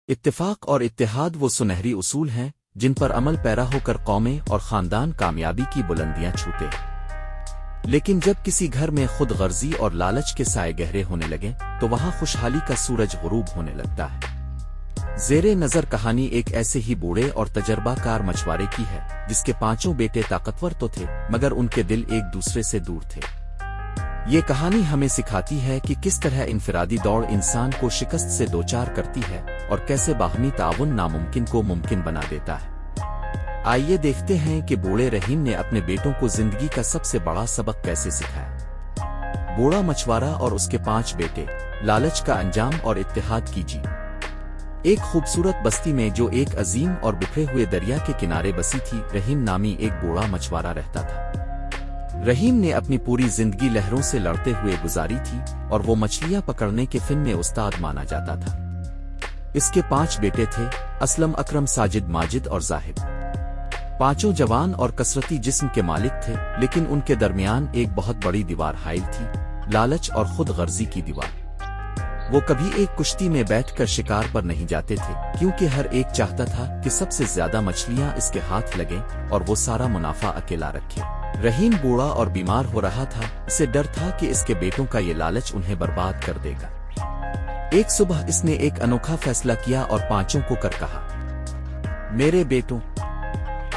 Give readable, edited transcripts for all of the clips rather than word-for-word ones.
اتفاق اور اتحاد وہ سنہری اصول ہیں جن پر عمل پیرا ہو کر قومیں اور خاندان کامیابی کی بلندیاں چھوتے ہیں۔ لیکن جب کسی گھر میں خود غرضی اور لالچ کے سائے گہرے ہونے لگیں تو وہاں خوشحالی کا سورج غروب ہونے لگتا ہے۔ زیر نظر کہانی ایک ایسے ہی بوڑھے اور تجربہ کار مچھوارے کی ہے جس کے 5 بیٹے طاقتور تو تھے مگر ان کے دل ایک دوسرے سے دور تھے۔ یہ کہانی ہمیں سکھاتی ہے کہ کس طرح انفرادی دوڑ انسان کو شکست سے دوچار کرتی ہے اور کیسے باہمی تعاون ناممکن کو ممکن بنا دیتا ہے۔ آئیے دیکھتے ہیں کہ بوڑھے رحیم نے اپنے بیٹوں کو زندگی کا سب سے بڑا سبق کیسے سکھایا۔ بوڑھا مچھوارا اور اس کے 5 بیٹے، لالچ کا انجام اور اتحاد کی جیت۔ ایک خوبصورت بستی میں جو ایک عظیم اور بکھرے ہوئے دریا کے کنارے بسی تھی، رحیم نامی ایک بوڑھا مچھوارا رہتا تھا۔ رحیم نے اپنی پوری زندگی لہروں سے لڑتے ہوئے گزاری تھی اور وہ مچھلیاں پکڑنے کے فن میں استاد مانا جاتا تھا۔ اس کے 5 بیٹے تھے، اسلم، اکرم، ساجد، ماجد اور زاہد۔ 5 جوان اور کثرتی جسم کے مالک تھے، لیکن ان کے درمیان ایک بہت بڑی دیوار حائل تھی، لالچ اور خود غرضی کی دیوار۔ وہ کبھی ایک کشتی میں بیٹھ کر شکار پر نہیں جاتے تھے کیونکہ ہر ایک چاہتا تھا کہ سب سے زیادہ مچھلیاں اس کے ہاتھ لگیں اور وہ سارا منافع اکیلا رکھے۔ رحیم بوڑھا اور بیمار ہو رہا تھا، اسے ڈر تھا کہ اس کے بیٹوں کا یہ لالچ انہیں برباد کر دے گا۔ ایک صبح اس نے ایک انوکھا فیصلہ کیا اور 5 کو کر کہا، میرے بیٹوں،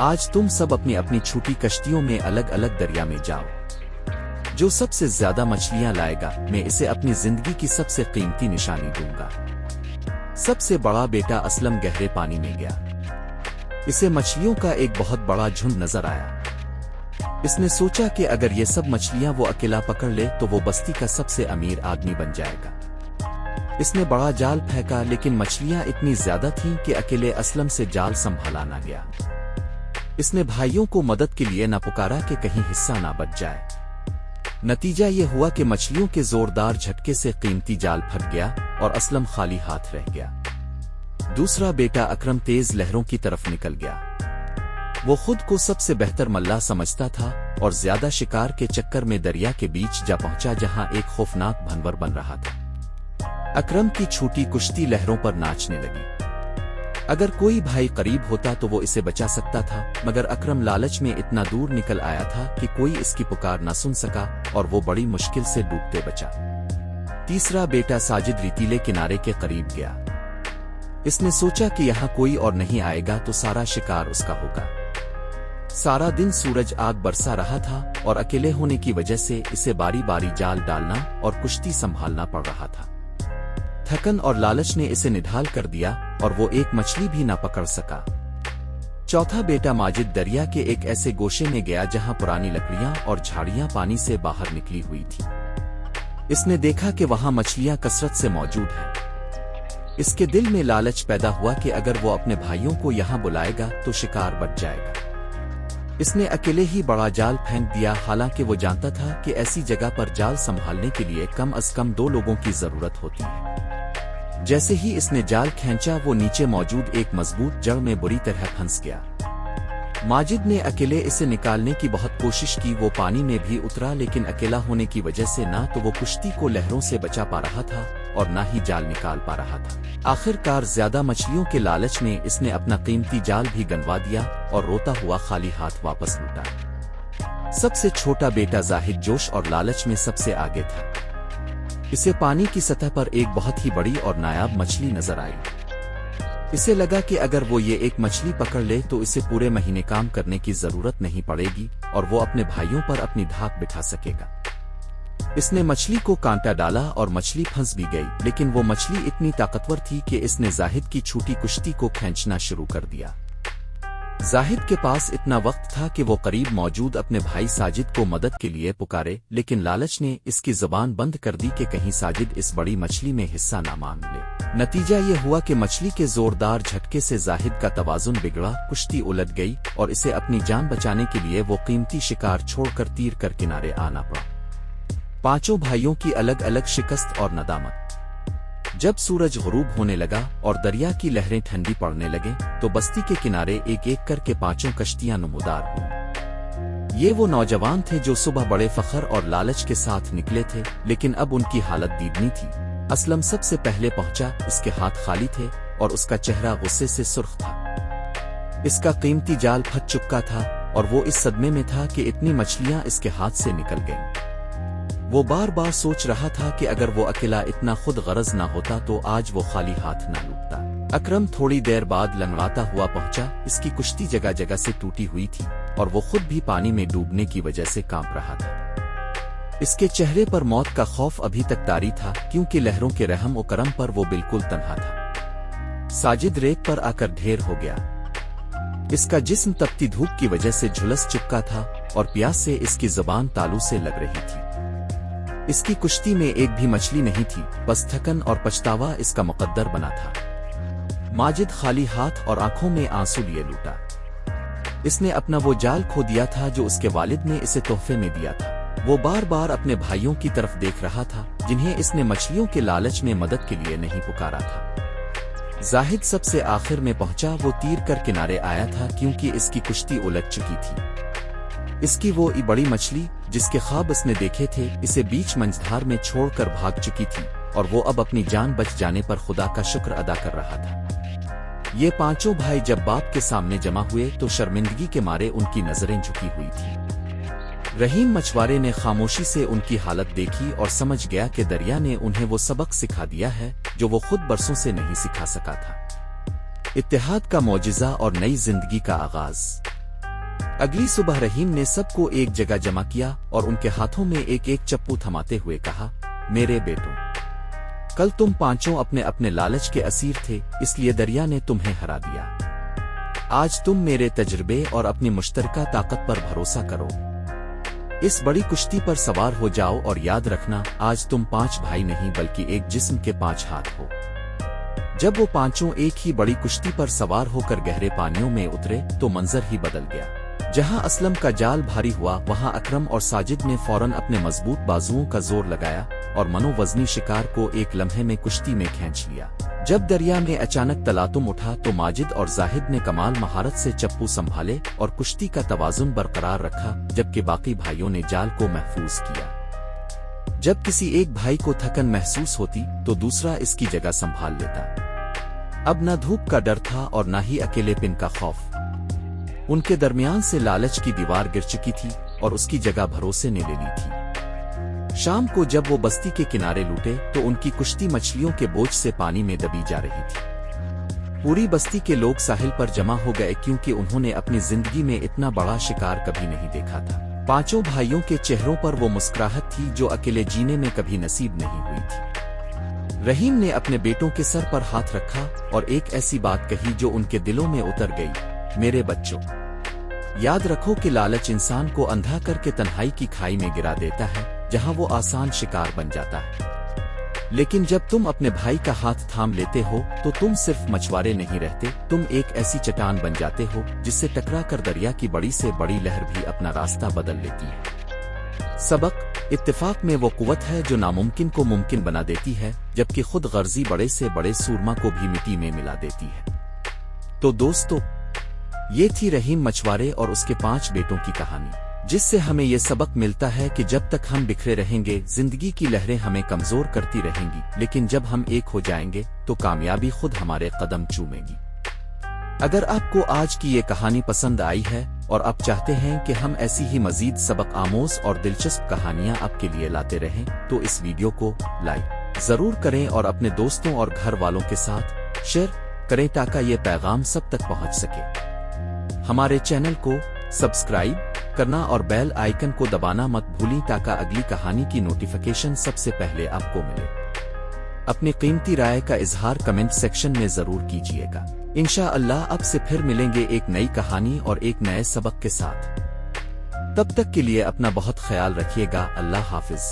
آج تم سب اپنی اپنی چھوٹی کشتیوں میں الگ الگ دریا میں جاؤ۔ جو سب سے زیادہ مچھلیاں لائے گا میں اسے اپنی زندگی کی سب سے قیمتی نشانی دوں گا۔ سب سے بڑا بیٹا اسلم گہرے پانی میں گیا۔ اسے مچھلیوں کا ایک بہت بڑا جھنڈ نظر آیا۔ اس نے سوچا کہ اگر یہ سب مچھلیاں وہ اکیلا پکڑ لے تو وہ بستی کا سب سے امیر آدمی بن جائے گا۔ اس نے بڑا جال پھینکا لیکن مچھلیاں اتنی زیادہ تھیں کہ اکیلے اسلم سے جال سنبھالا نہ گیا۔ اس نے بھائیوں کو مدد کے لیے نہ پکارا کہ کہیں حصہ نہ بچ جائے۔ نتیجہ یہ ہوا کہ مچھلیوں کے زوردار جھٹکے سے قیمتی جال پھٹ گیا اور اسلم خالی ہاتھ رہ گیا۔ دوسرا بیٹا اکرم تیز لہروں کی طرف نکل گیا۔ وہ خود کو سب سے بہتر ملا سمجھتا تھا اور زیادہ شکار کے چکر میں دریا کے بیچ جا پہنچا جہاں ایک خوفناک بھنور بن رہا تھا۔ اکرم کی چھوٹی کشتی لہروں پر ناچنے لگی۔ اگر کوئی بھائی قریب ہوتا تو وہ اسے بچا سکتا تھا، مگر اکرم لالچ میں اتنا دور نکل آیا تھا کہ کوئی اس کی پکار نہ سن سکا اور وہ بڑی مشکل سے ڈوبتے بچا۔ تیسرا بیٹا ساجد ریتیلے کنارے کے قریب گیا۔ اس نے سوچا کہ یہاں کوئی اور نہیں آئے گا تو سارا شکار اس کا ہوگا۔ سارا دن سورج آگ برسا رہا تھا اور اکیلے ہونے کی وجہ سے اسے باری باری جال ڈالنا اور کشتی سنبھالنا پڑ رہا تھا۔ تھکن اور لالچ نے اسے نڈھال کر دیا اور وہ ایک مچھلی بھی نہ پکڑ سکا۔ چوتھا بیٹا ماجد دریا کے ایک ایسے گوشے میں گیا جہاں پرانی لکڑیاں اور جھاڑیاں پانی سے باہر نکلی ہوئی تھی۔ اس نے دیکھا کہ وہاں مچھلیاں کثرت سے موجود ہیں۔ اس کے دل میں لالچ پیدا ہوا کہ اگر وہ اپنے بھائیوں کو یہاں بلائے گا تو شکار بچ جائے گا۔ اس نے اکیلے ہی بڑا جال پھینک دیا، حالانکہ وہ جانتا تھا کہ ایسی جگہ پر جال سنبھالنے کے لیے کم از کم 2 لوگوں کی ضرورت ہوتی ہے۔ جیسے ہی اس نے جال کھینچا وہ نیچے موجود ایک مضبوط جڑ میں بری طرح پھنس گیا۔ ماجد نے اکیلے اسے نکالنے کی بہت کوشش کی، وہ پانی میں بھی اترا لیکن اکیلا ہونے کی وجہ سے نہ تو وہ کشتی کو لہروں سے بچا پا رہا تھا اور نہ ہی جال نکال پا رہا تھا۔ آخر کار زیادہ مچھلیوں کے لالچ میں اس نے اپنا قیمتی جال بھی گنوا دیا اور روتا ہوا خالی ہاتھ واپس لوٹا۔ سب سے چھوٹا بیٹا زاہد جوش اور لالچ میں سب سے آگے تھا۔ اسے پانی کی سطح پر ایک بہت ہی بڑی اور نایاب مچھلی نظر آئی۔ اسے لگا کہ اگر وہ یہ ایک مچھلی پکڑ لے تو اسے پورے مہینے کام کرنے کی ضرورت نہیں پڑے گی اور وہ اپنے بھائیوں پر اپنی دھاک بٹھا سکے گا۔ اس نے مچھلی کو کانٹا ڈالا اور مچھلی پھنس بھی گئی، لیکن وہ مچھلی اتنی طاقتور تھی کہ اس نے زاہد کی چھوٹی کشتی کو کھینچنا شروع کر دیا۔ زاہد کے پاس اتنا وقت تھا کہ وہ قریب موجود اپنے بھائی ساجد کو مدد کے لیے پکارے، لیکن لالچ نے اس کی زبان بند کر دی کہ کہیں ساجد اس بڑی مچھلی میں حصہ نہ مانگ لے۔ نتیجہ یہ ہوا کہ مچھلی کے زوردار جھٹکے سے زاہد کا توازن بگڑا، کشتی الٹ گئی اور اسے اپنی جان بچانے کے لیے وہ قیمتی شکار چھوڑ کر تیر کر کنارے آنا پڑا۔ 5 بھائیوں کی الگ الگ شکست اور ندامت۔ جب سورج غروب ہونے لگا اور دریا کی لہریں ٹھنڈی پڑنے لگیں تو بستی کے کنارے ایک ایک کر کے 5 کشتیاں نمودار ہوئیں۔ یہ وہ نوجوان تھے جو صبح بڑے فخر اور لالچ کے ساتھ نکلے تھے، لیکن اب ان کی حالت دیدنی تھی۔ اسلم سب سے پہلے پہنچا، اس کے ہاتھ خالی تھے اور اس کا چہرہ غصے سے سرخ تھا۔ اس کا قیمتی جال پھٹ چکا تھا اور وہ اس صدمے میں تھا کہ اتنی مچھلیاں اس کے ہاتھ سے نکل گئیں۔ وہ بار بار سوچ رہا تھا کہ اگر وہ اکیلا اتنا خود غرض نہ ہوتا تو آج وہ خالی ہاتھ نہ لوٹتا۔ اکرم تھوڑی دیر بعد لنگڑاتا ہوا پہنچا۔ اس کی کشتی جگہ جگہ سے ٹوٹی ہوئی تھی اور وہ خود بھی پانی میں ڈوبنے کی وجہ سے کانپ رہا تھا۔ اس کے چہرے پر موت کا خوف ابھی تک طاری تھا، کیونکہ لہروں کے رحم و کرم پر وہ بالکل تنہا تھا۔ ساجد ریت پر آ کر ڈھیر ہو گیا۔ اس کا جسم تپتی دھوپ کی وجہ سے جھلس چکا تھا اور پیاس سے اس کی زبان تالو سے لگ رہی تھی۔ اس کی کشتی میں ایک بھی مچھلی نہیں تھی، بس تھکن اور پچھتاوا اس کا مقدر بنا تھا۔ ماجد خالی ہاتھ اور آنکھوں میں آنسو لیے لوٹا۔ اس نے اپنا وہ جال کھو دیا تھا جو اس کے والد نے اسے تحفے میں دیا تھا۔ وہ بار بار اپنے بھائیوں کی طرف دیکھ رہا تھا جنہیں اس نے مچھلیوں کے لالچ میں مدد کے لیے نہیں پکارا تھا۔ زاہد سب سے آخر میں پہنچا۔ وہ تیر کر کنارے آیا تھا کیونکہ اس کی کشتی الٹ چکی تھی۔ اس کی وہ بڑی مچھلی جس کے خواب اس نے دیکھے تھے اسے بیچ منجھدار میں چھوڑ کر بھاگ چکی تھی اور وہ اب اپنی جان بچ جانے پر خدا کا شکر ادا کر رہا تھا۔ یہ پانچوں بھائی جب باپ کے سامنے جمع ہوئے تو شرمندگی کے مارے ان کی نظریں جھکی ہوئی تھیں۔ رحیم مچھوارے نے خاموشی سے ان کی حالت دیکھی اور سمجھ گیا کہ دریا نے انہیں وہ سبق سکھا دیا ہے جو وہ خود برسوں سے نہیں سکھا سکا تھا۔ اتحاد کا معجزہ اور نئی زندگی کا آغاز۔ اگلی صبح رحیم نے سب کو ایک جگہ جمع کیا اور ان کے ہاتھوں میں ایک ایک چپو تھماتے ہوئے کہا، میرے بیٹوں، کل تم پانچوں اپنے اپنے لالچ کے اسیر تھے، اس لیے دریا نے تمہیں ہرا دیا۔ آج تم میرے تجربے اور اپنی مشترکہ طاقت پر بھروسہ کرو۔ اس بڑی کشتی پر سوار ہو جاؤ اور یاد رکھنا، آج تم 5 بھائی نہیں بلکہ ایک جسم کے 5 ہاتھ ہو۔ جب وہ پانچوں ایک ہی بڑی کشتی پر سوار ہو کر گہرے پانیوں میں اترے تو منظر ہی بدل گیا۔ جہاں اسلم کا جال بھاری ہوا وہاں اکرم اور ساجد نے فوراً اپنے مضبوط بازوؤں کا زور لگایا اور منو وزنی شکار کو ایک لمحے میں کشتی میں کھینچ لیا۔ جب دریا میں اچانک تلاطم اٹھا تو ماجد اور زاہد نے کمال مہارت سے چپو سنبھالے اور کشتی کا توازن برقرار رکھا، جبکہ باقی بھائیوں نے جال کو محفوظ کیا۔ جب کسی ایک بھائی کو تھکن محسوس ہوتی تو دوسرا اس کی جگہ سنبھال لیتا۔ اب نہ دھوپ کا ڈر تھا اور نہ ہی اکیلے پن کا خوف۔ ان کے درمیان سے لالچ کی دیوار گر چکی تھی اور اس کی جگہ بھروسے نے لے لی تھی۔ شام کو جب وہ بستی کے کنارے لوٹے تو ان کی کشتی مچھلیوں کے بوجھ سے پانی میں دبی جا رہی تھی۔ پوری بستی کے لوگ ساحل پر جمع ہو گئے کیونکہ انہوں نے اپنی زندگی میں اتنا بڑا شکار کبھی نہیں دیکھا تھا۔ پانچوں بھائیوں کے چہروں پر وہ مسکراہٹ تھی جو اکیلے جینے میں کبھی نصیب نہیں ہوئی تھی۔ رحیم نے اپنے بیٹوں کے سر پر ہاتھ رکھا اور ایک ایسی بات کہی جو ان کے دلوں میں اتر گئی، میرے بچوں، یاد رکھو کہ لالچ انسان کو اندھا کر کے تنہائی کی کھائی میں گرا دیتا ہے جہاں وہ آسان شکار بن جاتا ہے۔ لیکن جب تم اپنے بھائی کا ہاتھ تھام لیتے ہو تو تم صرف مچھوارے نہیں رہتے، تم ایک ایسی چٹان بن جاتے ہو جس سے ٹکرا کر دریا کی بڑی سے بڑی لہر بھی اپنا راستہ بدل لیتی ہے۔ سبق: اتفاق میں وہ قوت ہے جو ناممکن کو ممکن بنا دیتی ہے، جبکہ خود غرضی بڑے سے بڑے سورما کو بھی مٹی میں ملا دیتی ہے۔ تو دوستو، یہ تھی رحیم مچھوارے اور اس کے 5 بیٹوں کی کہانی، جس سے ہمیں یہ سبق ملتا ہے کہ جب تک ہم بکھرے رہیں گے زندگی کی لہریں ہمیں کمزور کرتی رہیں گی، لیکن جب ہم ایک ہو جائیں گے تو کامیابی خود ہمارے قدم چومے گی۔ اگر آپ کو آج کی یہ کہانی پسند آئی ہے اور آپ چاہتے ہیں کہ ہم ایسی ہی مزید سبق آموز اور دلچسپ کہانیاں آپ کے لیے لاتے رہیں تو اس ویڈیو کو لائک ضرور کریں اور اپنے دوستوں اور گھر والوں کے ساتھ شیئر کریں تاکہ یہ پیغام سب تک پہنچ سکے۔ ہمارے چینل کو سبسکرائب کرنا اور بیل آئیکن کو دبانا مت بھولیں تاکہ اگلی کہانی کی نوٹیفیکیشن سب سے پہلے آپ کو ملے۔ اپنی قیمتی رائے کا اظہار کمنٹ سیکشن میں ضرور کیجیے گا۔ انشاءاللہ اب سے پھر ملیں گے ایک نئی کہانی اور ایک نئے سبق کے ساتھ۔ تب تک کے لیے اپنا بہت خیال رکھیے گا۔ اللہ حافظ۔